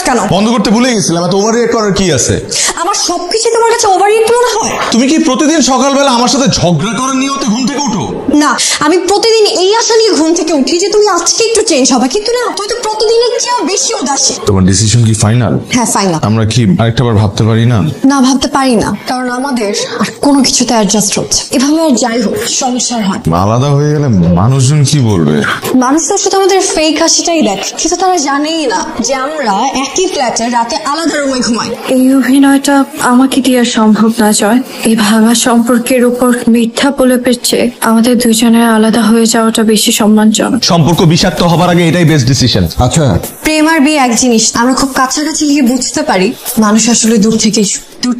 কেন? বন্ধ করতে ভুলে গেছিলাম। এত ওভার রিঅ্যাক্ট করার কি আছে? আমার সবকিছু তোমার কাছে ওভার রিঅ্যাক্ট মনে হয়? তুমি কি প্রতিদিন সকালবেলা আমার সাথে ঝগড়া করার নিয়তে ঘুম থেকে ওঠো? না, আমি প্রতিদিন এই আশা নিয়ে ঘুম থেকে উঠি যে তুমি আজকে একটু চেঞ্জ হবে, কিন্তু না, তুই তো প্রতিদিনের চেয়ে বেশি উদাসী। তোমার ডিসিশন কি ফাইনাল? হ্যাঁ, ফাইনাল। আমরা কি আরেকটাবার ভাবতে পারি না? না, ভাবতে পারি না, কারণ আমাদের আর কোনো কিছুতে অ্যাডজাস্ট হচ্ছে। এভাবে আর যাই হোক সমস্যার হয়। আলাদা হয়ে গেলে মানুষজন কি বলবে? মানুষরা শুধু আমাদের ফেক হাসিটাই দেখে, কিন্তু তারা জানেই না যে আমরা একই ফ্ল্যাটে রাতে আলাদা রুমে ঘুমাই। এই অভিনয়টা আমাকে দিয়ে সম্ভব না জয়। এই ভাঙা সম্পর্কের উপর মিথ্যা বলে পেয়েছে আমাদের দুজনের আলাদা হয়ে যাওয়াটা বেশি সম্মানজনক। সম্পর্ক বিষাক্ত হবার আগে এটাই বেস্ট ডিসিশন। আচ্ছা, প্রেম আর বিয়ে এক জিনিস। আমরা খুব কাছাকাছি গিয়ে বুঝতে পারি মানুষ আসলে দূর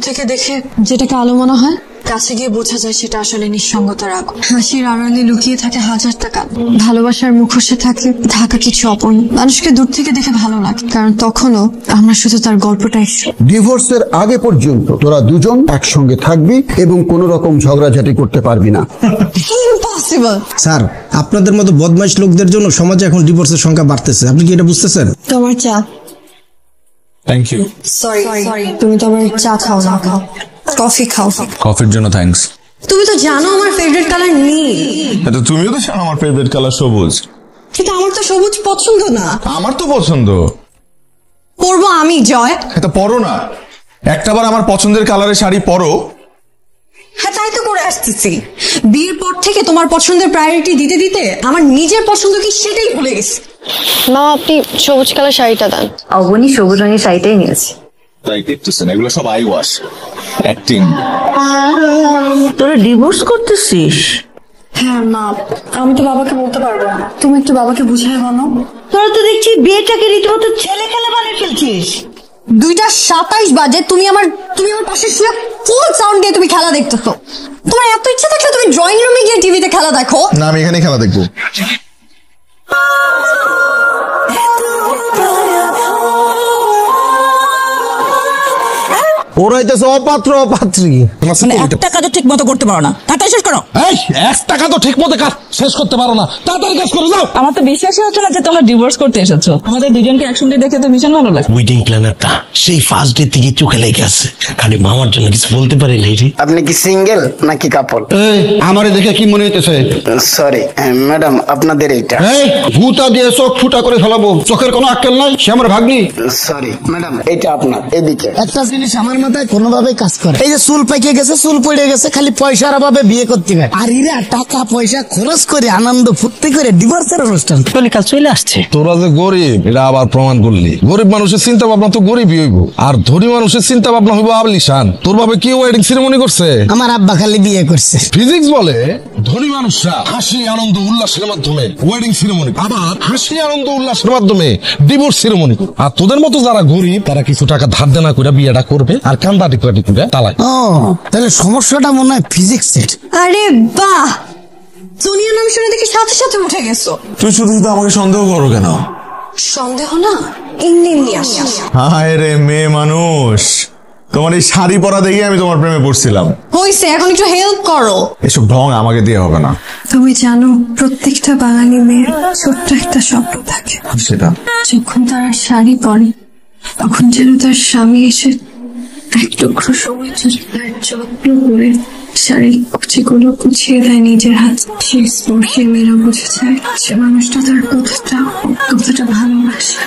থেকে দেখে যেটাকে আলো মনে হয়, কাছে গিয়ে বোঝা যায় সেটা আসলে নিঃসঙ্গতার আগুন। হাসির আড়ালে লুকিয়ে থাকে হাজারটা কাল, ভালোবাসার মুখোশে থাকে ঢাকা কিছু অপূর্ণ। মানুষকে দূর থেকে দেখে ভালো লাগে, কারণ তখনও আমরা শুধু তার গল্পটাই। ডিভোর্সের আগে পর্যন্ত তোরা দুজন একসঙ্গে থাকবি এবং কোনো রকম ঝগড়াঝাটি করতে পারবি না। ইম্পসিবল। স্যার, আপনাদের মতো বদমাইশ লোকদের জন্য সমাজে এখন ডিভোর্সের সংখ্যা বাড়তেছে। আপনি কি এটা বুঝতেছেন? তোমার চা। Thank you. সরি, তুমি তো আবার চা খাও না, খাও কফি খাও। কফির জন্য থ্যাঙ্কস। তুমি তো জানো আমার ফেভারিট কালার নীল। এটা তুমিও তো জানো আমার ফেভারিট কালার সবুজ। কিন্তু আমার তো সবুজ পছন্দ না। আমার তো পছন্দ। পরবো আমি জয়। এটা পরো না, একটাবার আমার পছন্দের কালারের শাড়ি পরো। হ্যাঁ, তাই তো করে আসতেছি। বিয়ের পর থেকে তোমার পছন্দের প্রায়োরিটি দিতে দিতে আমার নিজের পছন্দ কি সেটাই ভুলে গেছি। মা, আপনি সবুজ কালার শাড়িটা দেন। অবনী সবুজ রঙের শাড়িটাই নিয়েছি। তাই দেখতেছেন, এগুলো সব আই ওয়াশ, অ্যাক্টিং। তোরা ডিভোর্স করতেছিস? হ্যাঁ মা, আমি তো বাবাকে বলতে পারবো না। তুমি একটু বাবাকে বুঝিয়ে বলো। তোরা তো দেখছি বিয়েটাকে রীতিমতো ছেলে খেলা বানিয়ে ফেলছিস। 2:27 বাজে, তুমি আমার পাশে শুয়ে ফুল সাউন্ড দিয়ে তুমি খেলা দেখতেছো। তোমার এত ইচ্ছা থাকলে তুমি ড্রয়িং রুমে গিয়ে টিভিতে খেলা দেখো না। আমি এখানে খেলা দেখবো। ওরা হইতেছে অপাত্র অপাত্রী। মানে একটা কাজও ঠিক মতো করতে পারো না, তাড়াতাড়ি শেষ করো। এই, এক টাকা তো ঠিক মতো কাজ শেষ করতে পারো না, তাড়াতাড়ি কাজ করে যাও। আমার তো বিশ্বাসই হচ্ছে না যে তোমরা ডিভোর্স করতে এসেছো। আমাদের দুজনকে একসঙ্গে দেখে তো ভীষণ ভালো লাগে। ওয়েডিং প্ল্যানারটা সেই ফার্স্ট ডে থেকে চোখে লেগে আছে, খালি মামার জন্য কিছু বলতে পারি নাই রে। আপনি কি সিঙ্গেল নাকি কাপল? এই, আমারে দেখে কি মনে হইতেছে? সরি ম্যাডাম, আপনাদের এইটা। এই, ভূতা দিয়ে চোখ ফুটা করে ফেলাবো। চোখের কোনো আক্কেল নাই? সে আমার ভাগ্নি। সরি ম্যাডাম, এইটা আপনার। এদিকে একটা জিনিস আমার মাথায় কোনোভাবে কাজ করে। এই যে চুল পাকিয়ে গেছে, চুল পড়ে গেছে, খালি পয়সার অভাবে বিয়ে করতে হয়। আর এরা টাকা পয়সা খরচ করে আনন্দ ফুর্তি করে ডিভোর্সের অনুষ্ঠান কাল চলে আসছে। তোরা যে গরিব এটা আবার প্রমাণ করলি। গরিব মানুষের চিন্তা ভাবনা তো গরিবই হইব, আর ধনী মানুষের চিন্তা ভাবনা হইব আবলিশান। তোর ভাবে কি ওয়েডিং সেরেমনি করছে? আমার আব্বা খালি বিয়ে করছে। ফিজিক্স বলে ধনী মানুষরা হাসি আনন্দ উল্লাসের মাধ্যমে ওয়েডিং সেরেমনি, আবার হাসি আনন্দ উল্লাসের মাধ্যমে ডিভোর্স সেরেমনি। আর তোদের মতো যারা গরিব তারা কিছু টাকা ধার দেনা করে বিয়েটা করবে আর কান্দা টিকাটি করে তালাই। ও, তাহলে সমস্যাটা মনে হয় ফিজিক্সের। আরে বাহ, দুনিয়া নাম শুনে দেখি সাথে সাথে উঠে গেছো। তুই শুধু শুধু আমাকে সন্দেহ করো কেন? সন্দেহ না, এমনি আসা। হায় রে মেয়ে মানুষ, তোমার এই শাড়ি পরা দেখে আমি তোমার প্রেমে পড়ছিলাম। হইছে, এখন একটু হেল্প করো। এসব ঢং আমাকে দিয়ে হবে না। তুমি জানো প্রত্যেকটা বাঙালি মেয়ের ছোট্ট একটা স্বপ্ন থাকে, সেটা যখন তারা শাড়ি পরে তখন যেন তার স্বামী এসে এক টুকরো সময় তার যত্ন করে শাড়ির কুচিগুলো গুছিয়ে দেয় নিজের হাত। সেই স্পর্শে মেয়েরা বুঝে যায় সে মানুষটা তার কতটা ভালোবাসে।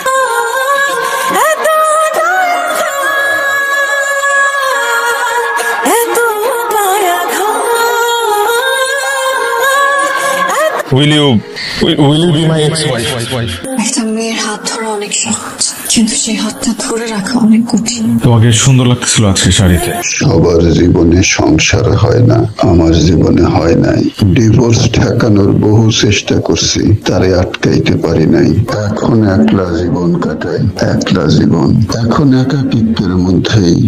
Will you be my ex-wife? একটা মেয়ের হাত ধরা অনেক সহজ, কিন্তু সেই হাতটা ধরে রাখা অনেক কঠিন। তোমাকে সুন্দর লাগছিল আজকে শাড়িতে। সবার জীবনে সংসার হয় না, আমার জীবনে হয় নাই। ডিভোর্স ঠেকানোর বহু চেষ্টা করছি, তারে আটকাইতে পারি নাই। এখন একলা জীবন কাটাই, একলা জীবন। এখন একাকিত্বের মধ্যেই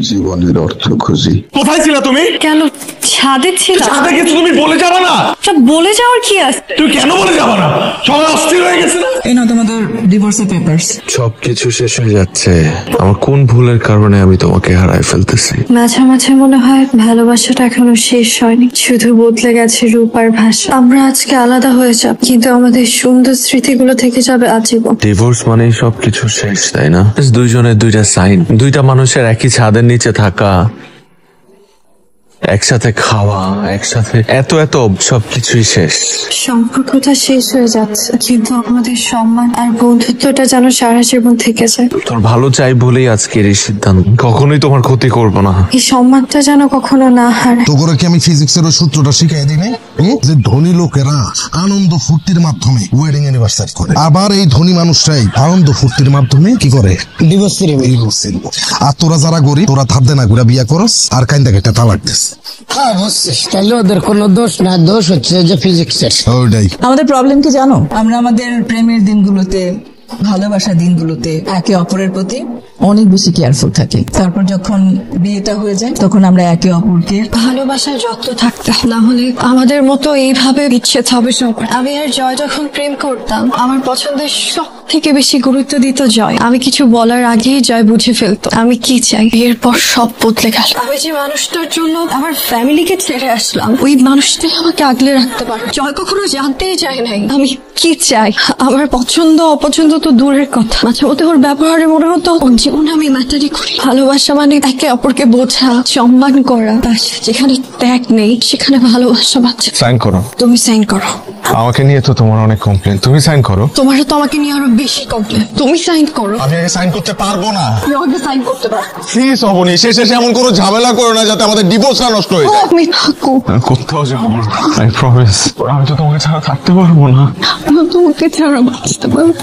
জীবনের অর্থ খুঁজি। কোথায় ছিল তুমি? কেন ছাদে ছিল? ছাদে কিছু তুমি বলে যাবে না? বলে যাওয়ার কি আছে? তুই কেন বলে যাবে না? সবাই অস্থির হয়ে গেছে না? এই না তোমাদের ডিভোর্সের পেপার। ডিভোর্স। সবকিছু শেষ হয়ে যাচ্ছে। আমার কোন ভুলের কারণে আমি তোমাকে হারায় ফেলতেছি? মাঝে মাঝে মনে হয় ভালোবাসাটা এখনো শেষ হয়নি, শুধু বদলে গেছে রূপ আর ভাষা। আমরা আজকে আলাদা হয়ে যাব, কিন্তু আমাদের সুন্দর স্মৃতিগুলো থেকে যাবে আজীবন। ডিভোর্স মানেই সবকিছু শেষ, তাই না? দুইজনের দুইটা সাইন, দুইটা মানুষের একই ছাদের নিচে থাকা, একসাথে খাওয়া, একসাথে এত এত সবকিছুই শেষ। সম্পর্কটা শেষ হয়ে যাচ্ছে, কিন্তু আমাদের সম্মান আর বন্ধুত্বটা যেন সারা জীবন থেকে যায়। তোর ভালো চাই বলেই আজকের এই সিদ্ধান্ত, কখনোই তোমার ক্ষতি করবো না। এই সম্মানটা যেন কখনো না হারায়। তো করে কি আমি ফিজিক্সের ওই সূত্রটা শিখাই দিই নাই? যে ধনী লোকেরা আনন্দ ফুর্তির মাধ্যমে ওয়েডিং অ্যানিভার্সারি করে, আবার এই ধনী মানুষরাই আনন্দ ফুর্তির মাধ্যমে কি করে? Divorce ceremony. আর তোরা যারা গরিব, তোরা ধার দেনা ঘুরা বিয়া করস আর কাইন্দা কেটে তালাক দিস। হ্যাঁ বুঝছিস, তাইলে ওদের কোনো দোষ না, দোষ হচ্ছে যে ফিজিক্সের। ওইটাই আমাদের প্রবলেম কি জানো? আমরা আমাদের প্রেমের দিনগুলোতে, ভালোবাসার দিনগুলোতে একে অপরের প্রতি অনেক বেশি কেয়ারফুল থাকি। তারপর যখন বিয়েটা হয়ে যায় তখন আমরা একে অপরকে ভালোবাসার যত্ন থাকতে, না হলে আমাদের মতো এইভাবে বিচ্ছেদ হবে সবার। আমি আর জয় যখন প্রেম করতাম, আমার পছন্দের সব থেকে বেশি গুরুত্ব দিত জয়। আমি কিছু বলার আগেই জয় বুঝে ফেলতো আমি কি চাই। এরপর সব বদলে গেল। আমি যে মানুষটার জন্য আমার ফ্যামিলিকে ছেড়ে আসলাম, ওই মানুষটাই আমাকে আগলে রাখতে পারে। জয় কখনো জানতেই চায় নাই আমি কি চাই। আমার পছন্দ অপছন্দ তো দূরের কথা, মাঝে মধ্যে ওর ব্যবহারে মনে হতো ওর জীবনে আমি ম্যাটারই করি। ভালোবাসা মানে একে অপরকে বোঝা, সম্মান করা। যেখানে ত্যাগ নেই সেখানে ভালোবাসা বাঁচে। সাইন করো। তুমি সাইন করো। আমাকে নিয়ে তো তোমার অনেক কমপ্লেন, তুমি সাইন করো। তোমার তো আমাকে নিয়ে আরো বেশি কমপ্লেন, তুমি সাইন করো। আমি আগে সাইন করতে পারবো না। আমি সাইন করতে পারো। প্লিজ অবনী, শেষে এমন কোনো ঝামেলা করো না যাতে আমাদের ডিভোর্সটা নষ্ট হয়ে যায়। আমি থাকো, কোথাও যাবো না, আই প্রমিস। আমি তো তোমাকে ছাড়া থাকতে পারবো না। আমি তোমাকে ছাড়া বাঁচতে পারবো।